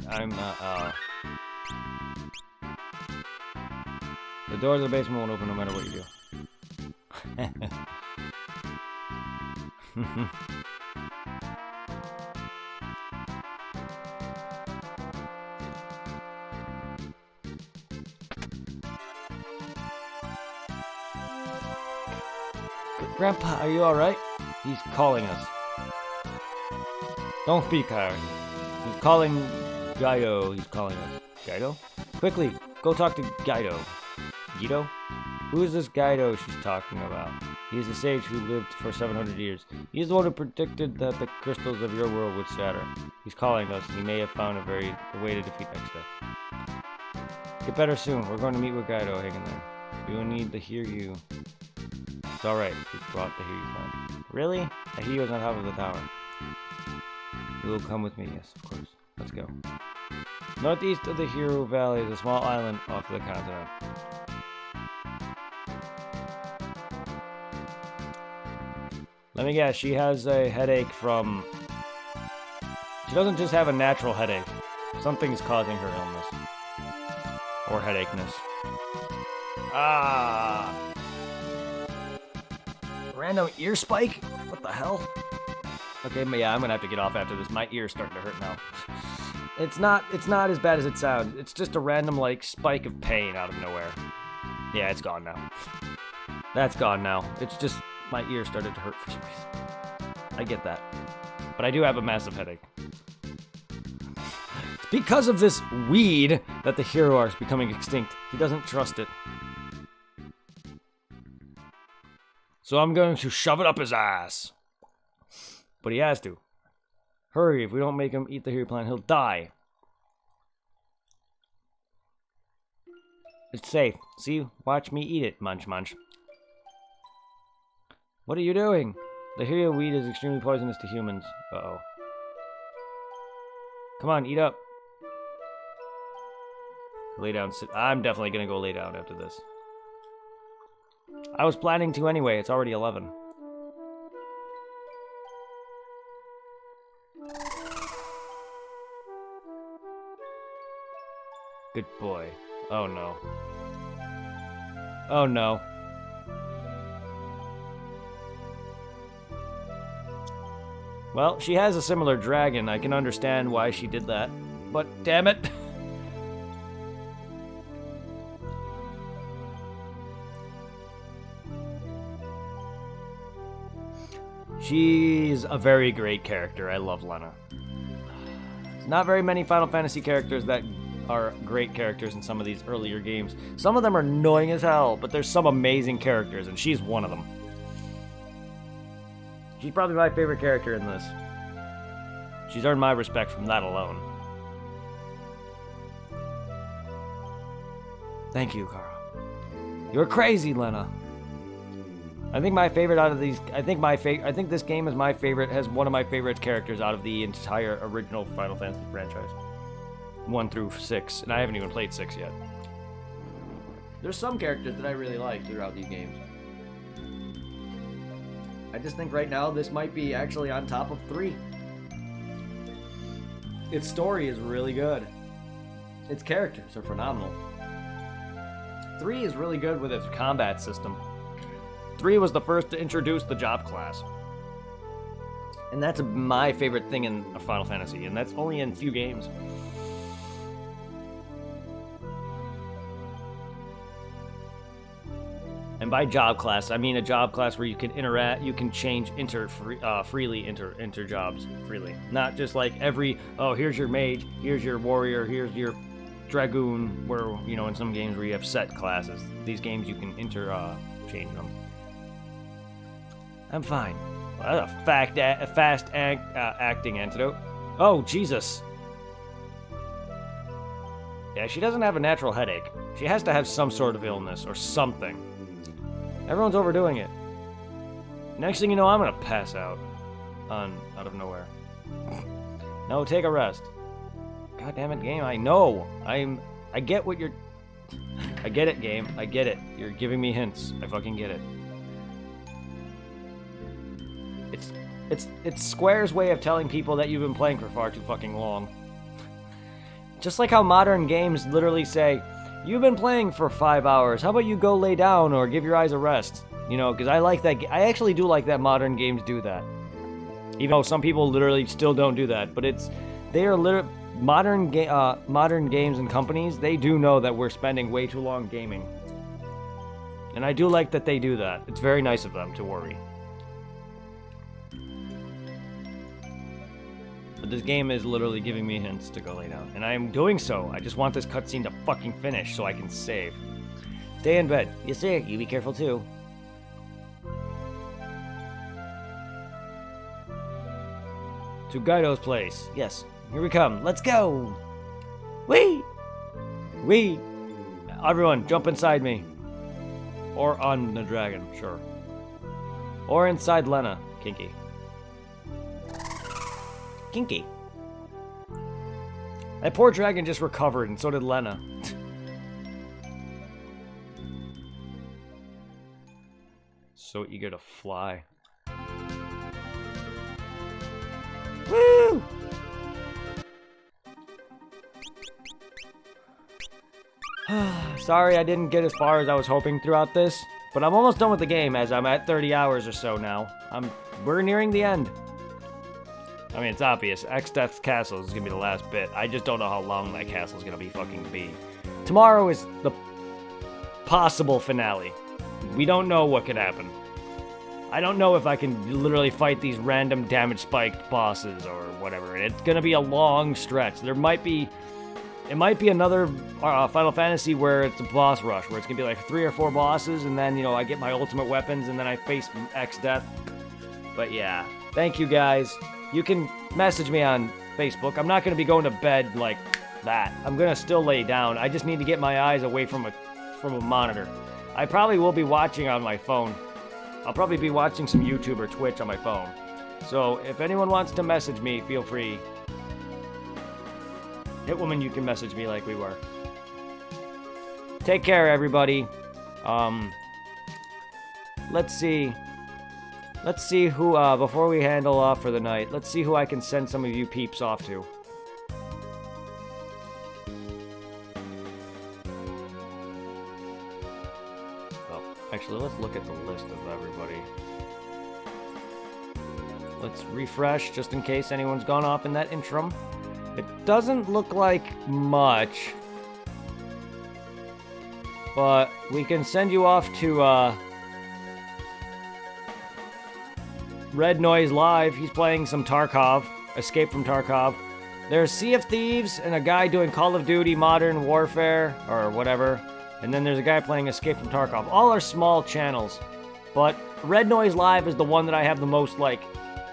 doors of the basement won't open no matter what you do. Grandpa, are you alright? He's calling us. Don't speak, Harry. He's calling Guido. He's calling us. Guido? Quickly, go talk to Guido. Guido? Who is this Guido she's talking about? He is a sage who lived for 700 years. He is the one who predicted that the crystals of your world would shatter. He's calling us, and he may have found a way to defeat Exdeath. Get better soon. We're going to meet with Guido. Hang in there. We will need to hear you. It's alright. We brought the hear you plan. Really? I hear you on top of the tower. You will come with me, yes, of course. Let's go. Northeast of the Hiru Valley is a small island off the continent. Let me guess, she has a headache from... She doesn't just have a natural headache. Something's causing her illness. Or headache-ness. Ah! Random ear spike? What the hell? Okay, yeah, I'm gonna have to get off after this. My ear's starting to hurt now. It's not as bad as it sounds. It's just a random, like, spike of pain out of nowhere. Yeah, it's gone now. That's gone now. It's just my ear started to hurt for some reason. I get that. But I do have a massive headache. It's because of this weed that the hero is becoming extinct. He doesn't trust it. So I'm going to shove it up his ass. But he has to. Hurry, if we don't make him eat the hero plant, he'll die. It's safe. See? Watch me eat it, munch munch. What are you doing? The hero weed is extremely poisonous to humans. Uh-oh. Come on, eat up. Lay down. Sit. I'm definitely gonna go lay down after this. I was planning to anyway. It's already 11. Good boy. Oh no. Oh no. Well, she has a similar dragon. I can understand why she did that. But damn it. She's a very great character. I love Lena. There's not very many Final Fantasy characters that are great characters in some of these earlier games. Some of them are annoying as hell, but there's some amazing characters, and she's one of them. She's probably my favorite character in this. She's earned my respect from that alone. Thank you, Carl. You're crazy, Lena. I think my favorite out of these... I think this game is my favorite, has one of my favorite characters out of the entire original Final Fantasy franchise. 1 through 6, and I haven't even played 6 yet. There's some characters that I really like throughout these games. I just think right now this might be actually on top of 3. Its story is really good. Its characters are phenomenal. 3 is really good with its combat system. 3 was the first to introduce the job class. And that's my favorite thing in a Final Fantasy, and that's only in a few games. And by job class, I mean a job class where you can interact, you can change freely enter jobs freely. Not just like every, oh, here's your mage, here's your warrior, here's your dragoon, where, you know, in some games where you have set classes. These games you can change them. I'm fine. Well, that's a fast acting antidote. Oh, Jesus. Yeah, she doesn't have a natural headache. She has to have some sort of illness or something. Everyone's overdoing it. Next thing you know, I'm gonna pass out. Out of nowhere. No, take a rest. God damn it, game. I know. I get what you're... I get it, game. I get it. You're giving me hints. I fucking get it. It's Square's way of telling people that you've been playing for far too fucking long. Just like how modern games literally say, you've been playing for 5 hours, how about you go lay down or give your eyes a rest? You know, because I like that. I actually do like that modern games do that. Even though some people literally still don't do that. But they are literally... Modern games and companies, they do know that we're spending way too long gaming. And I do like that they do that. It's very nice of them to worry. But this game is literally giving me hints to go lay down. And I am doing so. I just want this cutscene to fucking finish so I can save. Stay in bed. Yes, sir. You be careful, too. To Guido's place. Yes. Here we come. Let's go. Whee! Whee! Everyone, jump inside me. Or on the dragon, sure. Or inside Lena. Kinky. Kinky. That poor dragon just recovered, and so did Lena. So eager to fly. Woo! Sorry I didn't get as far as I was hoping throughout this, but I'm almost done with the game as I'm at 30 hours or so now. We're nearing the end. I mean, it's obvious. Exdeath's castle is gonna be the last bit. I just don't know how long that castle is gonna be fucking be. Tomorrow is the possible finale. We don't know what could happen. I don't know if I can literally fight these random damage spiked bosses or whatever. It's gonna be a long stretch. It might be another Final Fantasy where it's a boss rush, where it's gonna be like 3 or 4 bosses, and then, you know, I get my ultimate weapons, and then I face Exdeath. But yeah, thank you guys. You can message me on Facebook. I'm not gonna be going to bed like that. I'm gonna still lay down. I just need to get my eyes away from a monitor. I probably will be watching on my phone. I'll probably be watching some YouTube or Twitch on my phone. So if anyone wants to message me, feel free. Hitwoman, you can message me like we were. Take care, everybody. Let's see. Let's see who, before we handle off for the night, let's see who I can send some of you peeps off to. Oh, actually, let's look at the list of everybody. Let's refresh, just in case anyone's gone off in that interim. It doesn't look like much, but we can send you off to, Red Noise Live. He's playing some Tarkov, Escape from Tarkov. There's Sea of Thieves and a guy doing Call of Duty Modern Warfare, or whatever. And then there's a guy playing Escape from Tarkov. All are small channels, but Red Noise Live is the one that I have the most, like,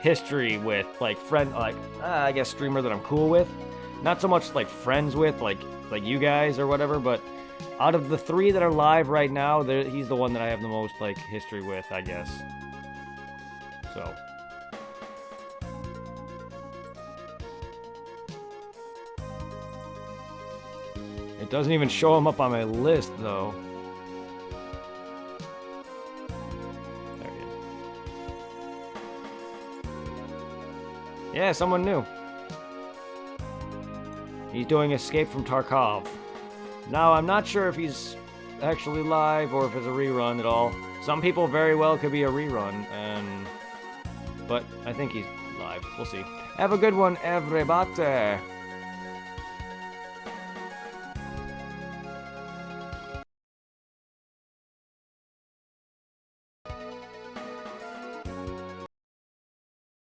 history with, like, I guess streamer that I'm cool with. Not so much, like, friends with, like you guys or whatever, but out of the 3 that are live right now, he's the one that I have the most, like, history with, I guess. So. It doesn't even show him up on my list, though. There he is. Yeah, someone new. He's doing Escape from Tarkov. Now, I'm not sure if he's actually live or if it's a rerun at all. Some people very well could be a rerun, but I think he's live. We'll see. Have a good one, everybody.